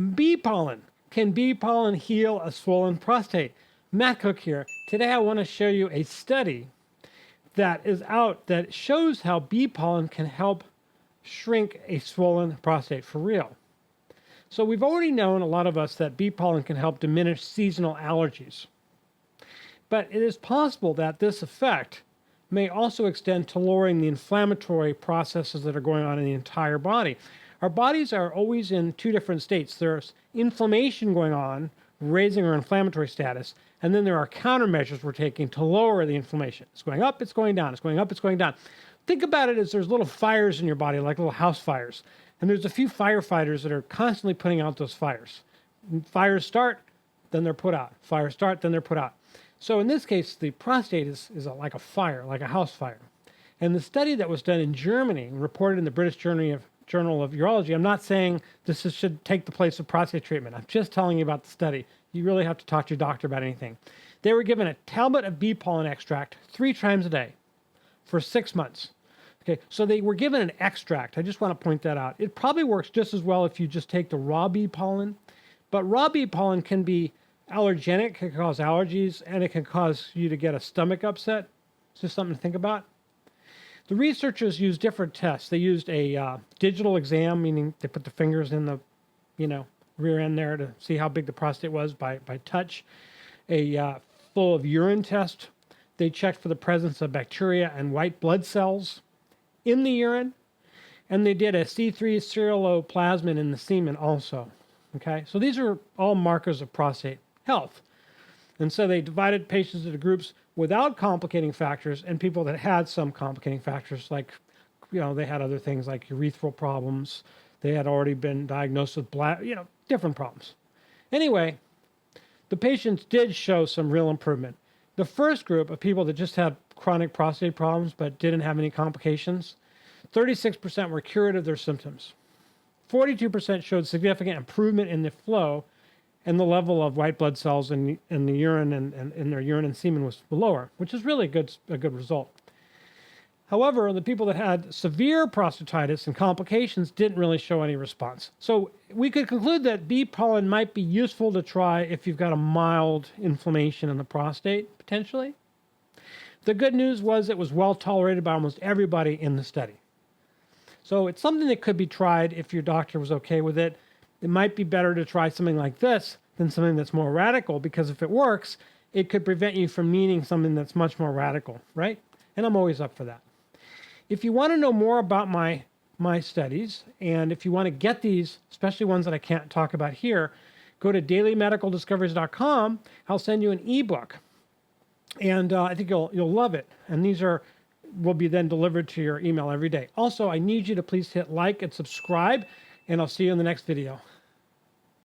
Bee pollen. Can bee pollen heal a swollen prostate? Matt Cook here. Today I want to show you a study that is out that shows how bee pollen can help shrink a swollen prostate for real. So we've already known, a lot of us, that bee pollen can help diminish seasonal allergies. But it is possible that this effect may also extend to lowering the inflammatory processes that are going on in the entire body. Our bodies are always in two different states. There's inflammation going on, raising our inflammatory status, and then there are countermeasures we're taking to lower the inflammation. It's going up, it's going down, it's going up, it's going down. Think about it as there's little fires in your body, like little house fires. And there's a few firefighters that are constantly putting out those fires. Fires start, then they're put out. Fires start, then they're put out. So in this case, the prostate is like a fire, like a house fire. And the study that was done in Germany, reported in the British Journal of Urology, I'm not saying should take the place of prostate treatment. I'm just telling you about the study. You really have to talk to your doctor about anything. They were given a tablet of bee pollen extract 3 times a day for 6 months. Okay, so they were given an extract. I just want to point that out. It probably works just as well if you just take the raw bee pollen, but raw bee pollen can be allergenic, can cause allergies, and it can cause you to get a stomach upset. It's just something to think about. The researchers used different tests. They used a digital exam, meaning they put the fingers in the, rear end there to see how big the prostate was by touch. A full of urine test. They checked for the presence of bacteria and white blood cells in the urine, and they did a C3 ceruloplasmin in the semen also. Okay, so these are all markers of prostate health. And so they divided patients into groups without complicating factors and people that had some complicating factors, like, they had other things like urethral problems. They had already been diagnosed with different problems. Anyway, the patients did show some real improvement. The first group of people that just had chronic prostate problems but didn't have any complications, 36% were cured of their symptoms. 42% showed significant improvement in the flow, and the level of white blood cells in the urine and in their urine and semen was lower, which is really a good result. However, the people that had severe prostatitis and complications didn't really show any response. So we could conclude that bee pollen might be useful to try if you've got a mild inflammation in the prostate, potentially. The good news was it was well tolerated by almost everybody in the study. So it's something that could be tried if your doctor was okay with it. It might be better to try something like this than something that's more radical, because if it works, it could prevent you from needing something that's much more radical, right? And I'm always up for that. If you want to know more about my studies, and if you want to get these, especially ones that I can't talk about here, go to dailymedicaldiscoveries.com. I'll send you an ebook, and I think you'll love it. And these will be then delivered to your email every day. Also, I need you to please hit like and subscribe, and I'll see you in the next video.